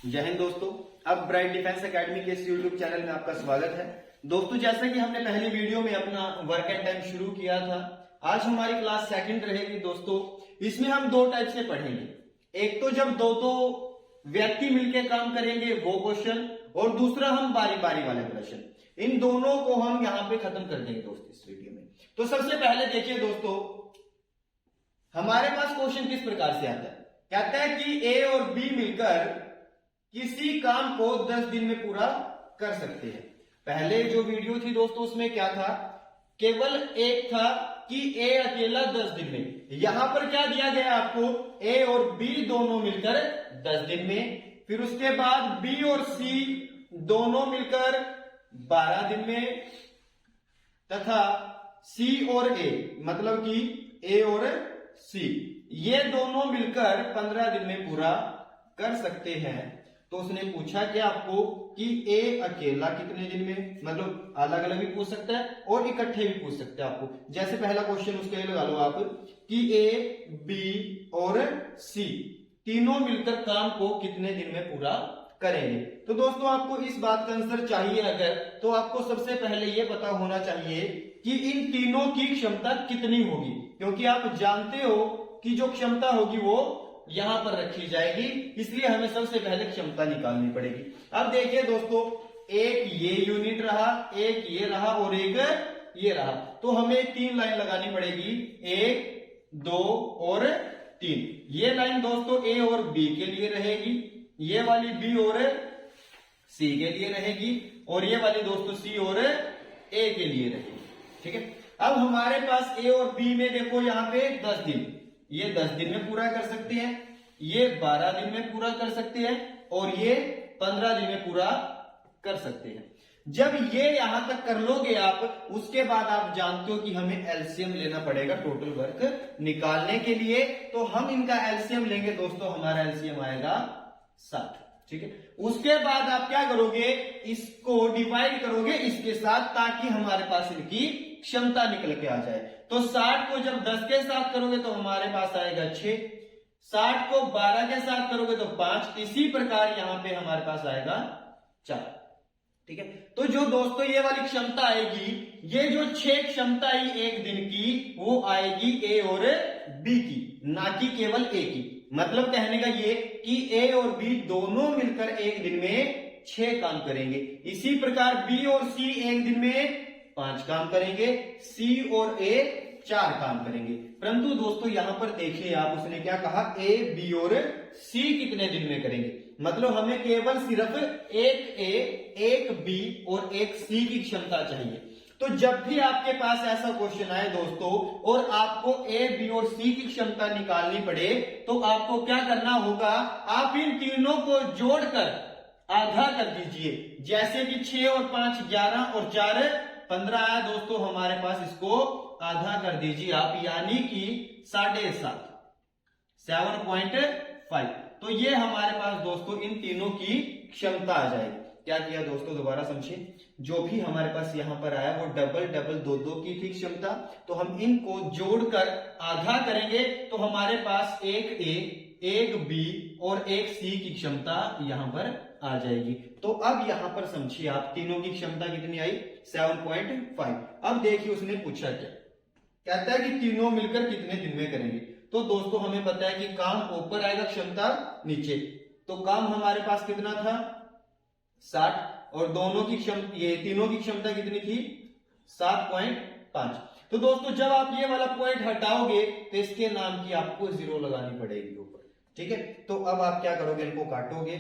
जय हिंद दोस्तों। अब ब्राइट डिफेंस एकेडमी के इस यूट्यूब चैनल में आपका स्वागत है। दोस्तों, जैसा कि हमने पहली वीडियो में अपना वर्क एंड टाइम शुरू किया था, आज हमारी क्लास सेकंड रहेगी दोस्तों। इसमें हम दो टाइप से पढ़ेंगे। एक तो जब दो व्यक्ति मिलकर काम करेंगे वो क्वेश्चन, और दूसरा हम बारी बारी वाले प्रश्न। इन दोनों को हम यहाँ पे खत्म कर देंगे दोस्तों इस वीडियो में। तो सबसे पहले देखिए दोस्तों, हमारे पास क्वेश्चन किस प्रकार से आता है। कहता है कि ए और बी मिलकर किसी काम को 10 दिन में पूरा कर सकते हैं। पहले जो वीडियो थी दोस्तों उसमें क्या था, केवल एक था कि ए अकेला 10 दिन में। यहां पर क्या दिया गया आपको, ए और बी दोनों मिलकर 10 दिन में, फिर उसके बाद बी और सी दोनों मिलकर 12 दिन में, तथा सी और ए मतलब कि ए और सी ये दोनों मिलकर 15 दिन में पूरा कर सकते हैं। तो उसने पूछा कि आपको कि ए अकेला कितने दिन में, मतलब अलग अलग भी पूछ सकता है और इकट्ठे भी पूछ सकता है आपको। जैसे पहला क्वेश्चन उसके लिए लगा लो आप कि ए बी और सी तीनों मिलकर काम को कितने दिन में पूरा करेंगे। तो दोस्तों, आपको इस बात का आंसर चाहिए अगर, तो आपको सबसे पहले यह पता होना चाहिए कि इन तीनों की क्षमता कितनी होगी, क्योंकि आप जानते हो कि जो क्षमता होगी वो यहां पर रखी जाएगी, इसलिए हमें सबसे पहले क्षमता निकालनी पड़ेगी। अब देखिए दोस्तों, एक ये यूनिट रहा, एक ये रहा और एक ये रहा। तो हमें 3 लाइन लगानी पड़ेगी, 1, 2 और 3। ये लाइन दोस्तों ए और बी के लिए रहेगी, ये वाली बी और सी के लिए रहेगी, और ये वाली दोस्तों सी और ए के लिए रहेगी। ठीक है। अब हमारे पास ए और बी में देखो यहां पे 10 दिन, ये 10 दिन में पूरा कर सकते हैं, ये 12 दिन में पूरा कर सकते हैं, और ये 15 दिन में पूरा कर सकते हैं। जब ये यहां तक कर लोगे आप, उसके बाद आप जानते हो कि हमें एलसीएम लेना पड़ेगा टोटल वर्क निकालने के लिए। तो हम इनका एलसीएम लेंगे दोस्तों, हमारा एलसीएम आएगा 7। ठीक है। उसके बाद आप क्या करोगे, इसको डिवाइड करोगे इसके साथ, ताकि हमारे पास इनकी क्षमता निकल के आ जाए। तो 60 को जब 10 के साथ करोगे तो हमारे पास आएगा 6, 60 को 12 के साथ करोगे तो 5, इसी प्रकार यहां पे हमारे पास आएगा 4। ठीक है। तो जो दोस्तों ये वाली क्षमता आएगी, ये जो 6 क्षमता आई एक दिन की, वो आएगी ए और बी की, ना कि केवल ए की। मतलब कहने का ये कि ए और बी दोनों मिलकर एक दिन में 6 काम करेंगे। इसी प्रकार बी और सी एक दिन में 5 काम करेंगे, सी और ए 4 काम करेंगे। परंतु दोस्तों यहां पर देखिए आप, उसने क्या कहा, ए बी और सी कितने दिन में करेंगे। मतलब हमें केवल सिर्फ एक ए, एक बी और एक सी की क्षमता चाहिए। तो जब भी आपके पास ऐसा क्वेश्चन आए दोस्तों, और आपको ए बी और सी की क्षमता निकालनी पड़े, तो आपको क्या करना होगा, आप इन तीनों को जोड़कर आधा कर दीजिए। जैसे कि 6 और 5 11 और 4 15 आया दोस्तों, हमारे पास इसको आधा कर दीजिए आप, यानी कि 7.5, 7.5। तो ये हमारे पास दोस्तों इन तीनों की क्षमता आ जाएगी। क्या किया दोस्तों, दोबारा समझिए। जो भी हमारे पास यहां पर आया वो डबल डबल 2 की थी क्षमता, तो हम इनको जोड़कर आधा करेंगे तो हमारे पास एक ए, एक बी और एक सी की क्षमता यहां पर आ जाएगी। तो अब यहां पर समझिए आप, तीनों की क्षमता कितनी आई, 7.5। अब देखिए उसने पूछा क्या, कहता है कि तीनों मिलकर कितने दिन में करेंगे। तो दोस्तों हमें पता है कि काम ऊपर आएगा, क्षमता नीचे। तो काम हमारे पास कितना था, 60, और दोनों की क्षमता, ये तीनों की क्षमता कितनी थी, 7.5। तो दोस्तों जब आप ये वाला पॉइंट हटाओगे तो इसके नाम की आपको 0 लगानी पड़ेगी ऊपर। ठीक है। तो अब आप क्या करोगे, इनको काटोगे।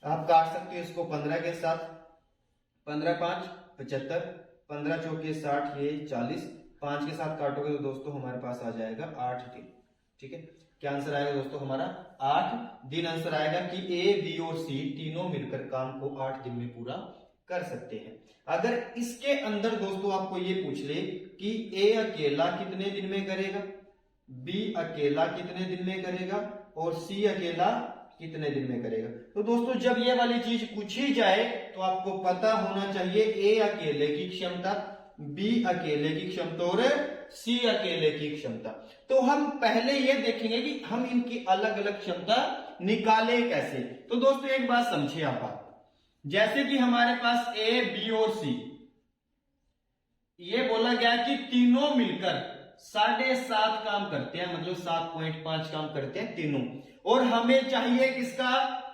आप काट सकते हो इसको 15 के साथ, 15 5 75, 15 चौके 60, ये 40, 5 के साथ काटोगे तो दोस्तों हमारे पास आ जाएगा 8 दिन। ठीक है। क्या आंसर आएगा दोस्तों, हमारा 8 दिन आंसर आएगा कि ए बी और सी तीनों मिलकर काम को 8 दिन में पूरा कर सकते हैं। अगर इसके अंदर दोस्तों आपको ये पूछ ले कि ए अकेला कितने दिन में करेगा, बी अकेला कितने दिन में करेगा और सी अकेला कितने दिन में करेगा, तो दोस्तों जब ये वाली चीज पूछी जाए तो आपको पता होना चाहिए ए अकेले की क्षमता, बी अकेले की क्षमता और सी अकेले की क्षमता। तो हम पहले ये देखेंगे कि हम इनकी अलग अलग क्षमता निकाले कैसे। तो दोस्तों एक बात समझिए आप, जैसे कि हमारे पास ए, बी और सी, ये बोला गया कि तीनों मिलकर 7.5 काम करते हैं, मतलब 7.5 काम करते हैं तीनों, और हमें चाहिए किसका,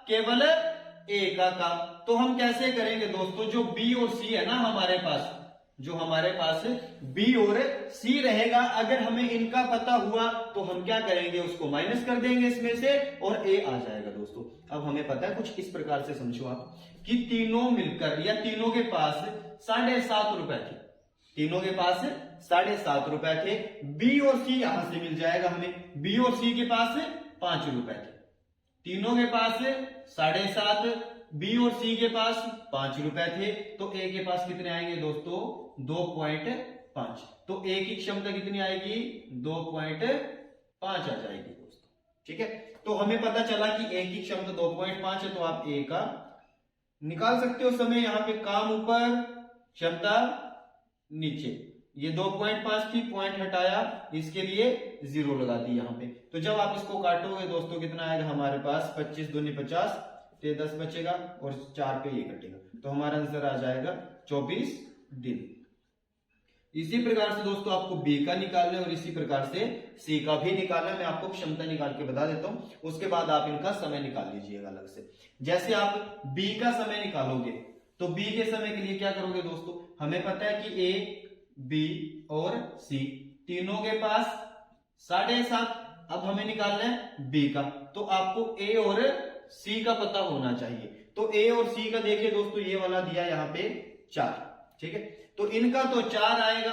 केवल ए का काम। तो हम कैसे करेंगे दोस्तों, जो बी और सी है ना हमारे पास, जो हमारे पास बी और सी रहेगा, अगर हमें इनका पता हुआ तो हम क्या करेंगे, उसको माइनस कर देंगे इसमें से और ए आ जाएगा दोस्तों। अब हमें पता है, कुछ इस प्रकार से समझो आप कि तीनों मिलकर या तीनों के पास 7.5 रुपए थे, तीनों के पास 7.5 रुपए थे। बी और सी यहां से मिल जाएगा हमें, बी और सी के पास 5 रुपए थे, तीनों के पास 7.5, बी और सी के पास 5 रुपए थे, तो ए के पास कितने आएंगे दोस्तों, 2.5। तो ए की क्षमता कितनी आएगी, 2.5 आ जाएगी दोस्तों, ठीक है। तो हमें पता चला कि ए की क्षमता 2.5 है, तो आप ए का निकाल सकते हो समय। यहां पे काम ऊपर, क्षमता नीचे, ये 2.5 थी, पॉइंट हटाया, इसके लिए 0 लगा दी यहां पे। तो जब आप इसको काटोगे दोस्तों कितना आएगा हमारे पास, 25 दूनी 50, 10 बचेगा और 4 पे ये कटेगा, तो हमारा आंसर आ जाएगा 24 दिन। इसी प्रकार से दोस्तों आपको बी का निकालना है और इसी प्रकार से सी का भी निकालना है। मैं आपको क्षमता निकाल के बता देता हूं, उसके बाद आप इनका समय निकाल लीजिएगा अलग से। जैसे आप बी का समय निकालोगे तो बी के समय के लिए क्या करोगे दोस्तों, हमें पता है कि ए, बी और सी तीनों के पास 7.5, अब हमें निकालना है बी का, तो आपको ए और सी का पता होना चाहिए। तो ए और सी का देखिए दोस्तों, ये वाला दिया यहाँ पे 4, ठीक है, तो इनका तो 4 आएगा,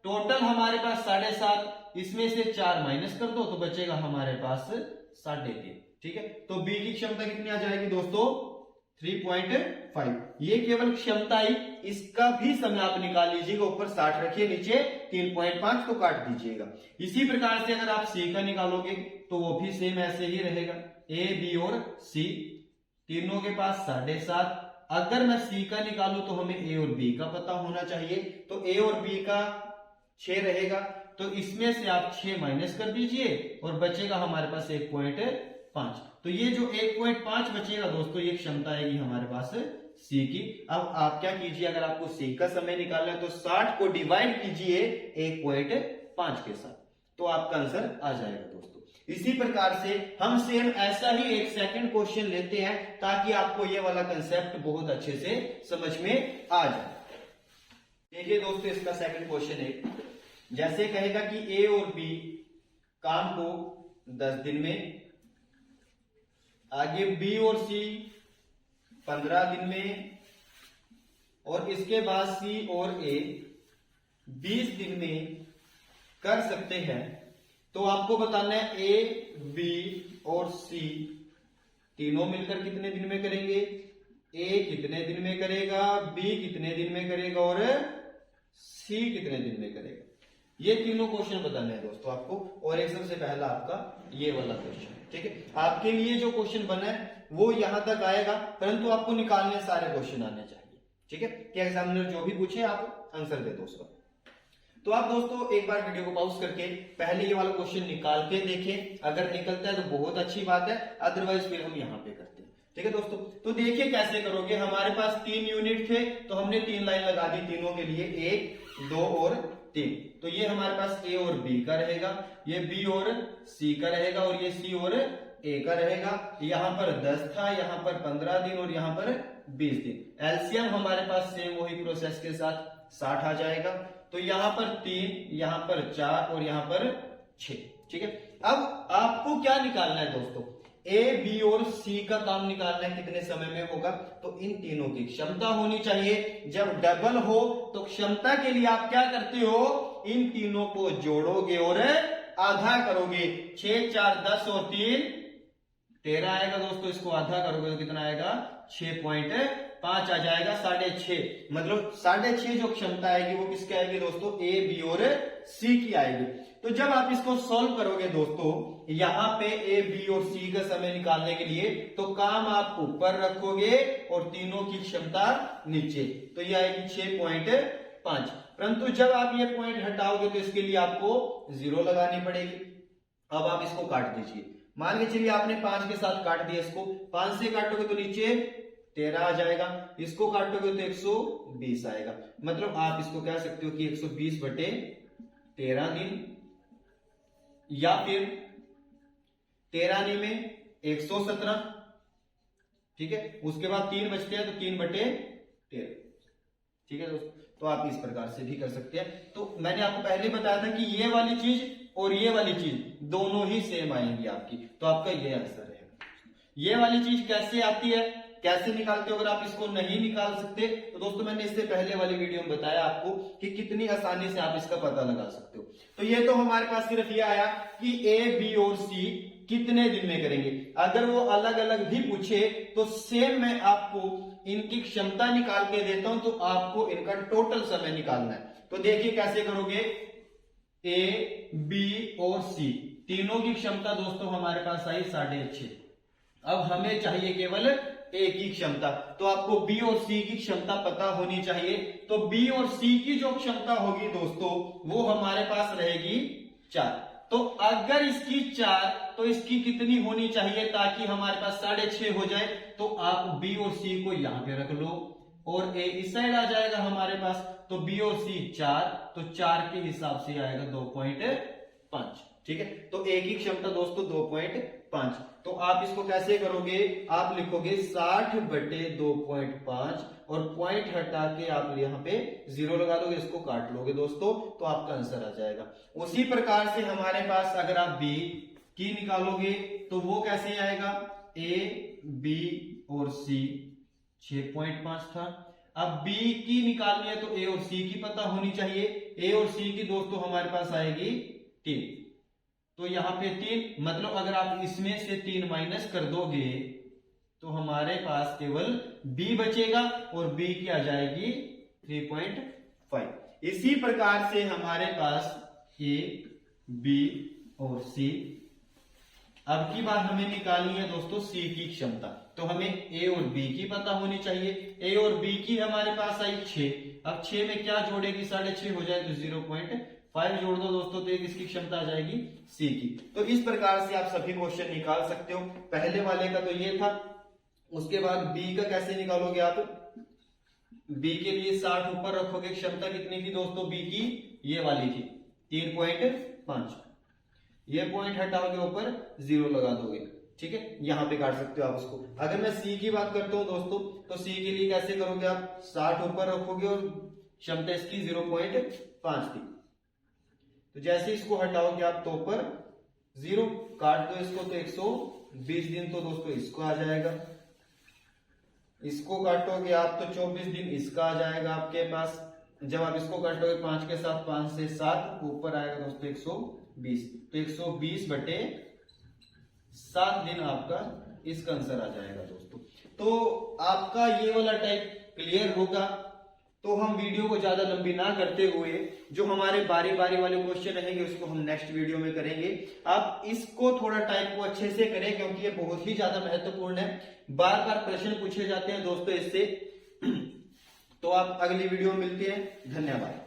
टोटल हमारे पास 7.5, इसमें से 4 माइनस कर दो तो बचेगा हमारे पास 3.5, ठीक है। तो बी की क्षमता कितनी आ जाएगी दोस्तों, 3.5। ये केवल क्षमता ही, इसका भी समय आप निकाल लीजिएगा, ऊपर 60 रखिए, नीचे 3.5 तो काट दीजिएगा। इसी प्रकार से अगर आप सी का निकालोगे तो वो भी सेम ऐसे ही रहेगा, ए, बी और सी तीनों के पास 7.5। अगर मैं सी का निकालूं तो हमें ए और बी का पता होना चाहिए, तो ए और बी का 6 रहेगा, तो इसमें से आप 6 माइनस कर दीजिए और बचेगा हमारे पास 1.5। तो ये जो 1.5 बचेगा दोस्तों, ये क्षमता आएगी हमारे पास सी की। अब आप क्या कीजिए, अगर आपको सी का समय निकालना है तो 60 को डिवाइड कीजिए 1.5 के साथ, तो आपका आंसर आ जाएगा दोस्तों। इसी प्रकार से हम सेम ऐसा ही एक सेकंड क्वेश्चन लेते हैं ताकि आपको ये वाला कंसेप्ट बहुत अच्छे से समझ में आ जाए। देखिए दोस्तों, इसका सेकंड क्वेश्चन है, जैसे कहेगा कि ए और बी काम को 10 दिन में, आगे बी और सी 15 दिन में, और इसके बाद सी और ए 20 दिन में कर सकते हैं। तो आपको बताना है ए, बी और सी तीनों मिलकर कितने दिन में करेंगे, ए कितने दिन में करेगा, बी कितने दिन में करेगा और सी कितने दिन में करेगा। ये तीनों क्वेश्चन बताने हैं दोस्तों आपको, और एक सबसे पहला आपका ये वाला क्वेश्चन, ठीक है। आपके लिए जो क्वेश्चन बना है वो यहां तक आएगा, परंतु आपको निकालने सारे क्वेश्चन आने चाहिए, ठीक है, कि एग्जामिनर जो भी पूछे आप आंसर दे दो उसका। तो आप दोस्तों एक बार वीडियो को पॉज करके पहले ये वाला क्वेश्चन निकाल के देखें, अगर निकलता है तो बहुत अच्छी बात है, अदरवाइज फिर हम यहाँ पे करते हैं, ठीक है दोस्तों। तो देखिए कैसे करोगे, हमारे पास 3 यूनिट थे तो हमने 3 लाइन लगा दी तीनों के लिए, 1, 2 और 3। तो ये हमारे पास ए और बी का रहेगा, ये बी और सी का रहेगा, और ये सी और ए का रहेगा। यहाँ पर 10 था, यहाँ पर 15 दिन और यहाँ पर 20 दिन। एलसीएम हमारे पास सेम वही प्रोसेस के साथ 60 आ जाएगा। तो यहाँ पर 3, यहाँ पर 4 और यहाँ पर 6, ठीक है। अब आपको क्या निकालना है दोस्तों, ए, बी और सी का काम निकालना है, कितने समय में होगा। तो इन तीनों की क्षमता होनी चाहिए, जब डबल हो तो क्षमता के लिए आप क्या करते हो, इन तीनों को जोड़ोगे और आधा करोगे। 6, 4, 10 और 3 13 आएगा दोस्तों, इसको आधा करोगे तो कितना आएगा, 6.5 आ जाएगा, 6.5। मतलब 6.5 जो क्षमता आएगी वो किसकी आएगी दोस्तों, ए, बी और सी की आएगी। तो जब आप इसको सॉल्व करोगे दोस्तों, यहां पे ए, बी और सी का समय निकालने के लिए, तो काम आप ऊपर रखोगे और तीनों की क्षमता नीचे, तो ये आएगी 6.5। परंतु जब आप ये पॉइंट हटाओगे तो इसके लिए आपको 0 लगानी पड़ेगी। अब आप इसको काट दीजिए, मान के चलिए आपने 5 के साथ काट दिया इसको, 5 से काटोगे तो नीचे 13 आ जाएगा, इसको काटोगे तो 120 आएगा। मतलब आप इसको कह सकते हो कि 120 बटे 13 दिन, या फिर 13 दिन में 117, ठीक है। उसके बाद 3 बचते हैं तो 3 बटे 13, ठीक है दोस्तों। तो आप इस प्रकार से भी कर सकते हैं। तो मैंने आपको पहले बताया था कि ये वाली चीज और ये वाली चीज दोनों ही सेम आएंगी आपकी, तो आपका ये आंसर रहेगा। ये वाली चीज कैसे आती है, कैसे निकालते हो, अगर आप इसको नहीं निकाल सकते तो दोस्तों मैंने इससे पहले वाली वीडियो में बताया आपको कि कितनी आसानी से आप इसका पता लगा सकते हो। तो ये तो हमारे पास सिर्फ ये आया कि ए, बी और सी कितने दिन में करेंगे। अगर वो अलग अलग भी पूछे तो सेम मैं आपको इनकी क्षमता निकाल के देता हूं, तो आपको इनका टोटल समय निकालना है। तो देखिए कैसे करोगे, ए, बी और सी तीनों की क्षमता दोस्तों हमारे पास आई 6.5। अब हमें चाहिए केवल ए की क्षमता, तो आपको बी और सी की क्षमता पता होनी चाहिए। तो बी और सी की जो क्षमता होगी दोस्तों वो हमारे पास रहेगी 4। तो अगर इसकी 4 तो इसकी कितनी होनी चाहिए ताकि हमारे पास 6.5 हो जाए। तो आप बी और सी को यहां पे रख लो और ए इस साइड आ जाएगा हमारे पास। तो बी और सी 4, तो 4 के हिसाब से आएगा 2.5, ठीक है। तो ए की क्षमता दोस्तों 2.5। तो आप इसको कैसे करोगे, आप लिखोगे 60 बटे 2.5 और पॉइंट हटा के आप यहाँ पे 0 लगा दोगे, इसको काट लोगे दोस्तों, तो आपका आंसर आ जाएगा। उसी प्रकार से हमारे पास अगर आप बी की निकालोगे तो वो कैसे आएगा, ए, बी और सी 6.5 था। अब बी की निकालनी है तो ए और सी की पता होनी चाहिए। ए और सी की दोस्तों हमारे पास आएगी 3, तो यहां पे 3, मतलब अगर आप इसमें से 3 माइनस कर दोगे तो हमारे पास केवल बी बचेगा और बी की आ जाएगी 3.5। इसी प्रकार से हमारे पास ए, बी और सी। अब की बात हमें निकालनी है दोस्तों सी की क्षमता, तो हमें ए और बी की पता होनी चाहिए। ए और बी की हमारे पास आई 6। अब 6 में क्या जोड़ेगी, 6.5 हो जाए तो 0.5 जोड़ दो दोस्तों, तो एक इसकी क्षमता आ जाएगी सी की। तो इस प्रकार से आप सभी क्वेश्चन निकाल सकते हो। पहले वाले का तो ये था। उसके बाद बी का कैसे निकालोगे आप, बी के लिए 60 ऊपर रखोगे, क्षमता कितनी थी दोस्तों बी की, ये वाली थी 3.5। ये पॉइंट हटाओगे ऊपर 0 लगा दोगे, ठीक है। यहां पे काट सकते हो आप उसको। अगर मैं सी की बात करता हूं दोस्तों, तो सी के लिए कैसे करोगे, आप 60 ऊपर रखोगे और क्षमता इसकी 0.5 थी। तो जैसे इसको हटाओगे आप तो ऊपर 0 काट दो इसको, तो 120 दिन तो दोस्तों इसको आ जाएगा। इसको काटोगे आप तो 24 दिन इसका आ जाएगा आपके पास। जब आप इसको काटोगे 5 के साथ, 5 से 7 ऊपर आएगा दोस्तों 120। तो 120 बटे 7 दिन आपका इसका आंसर आ जाएगा दोस्तों। तो आपका ये वाला टाइप क्लियर होगा। तो हम वीडियो को ज्यादा लंबी ना करते हुए जो हमारे बारी बारी वाले क्वेश्चन रहेंगे उसको हम नेक्स्ट वीडियो में करेंगे। आप इसको थोड़ा टाइप को अच्छे से करें क्योंकि ये बहुत ही ज्यादा महत्वपूर्ण है। बार बार प्रश्न पूछे जाते हैं दोस्तों इससे। तो आप अगली वीडियो में मिलते हैं। धन्यवाद।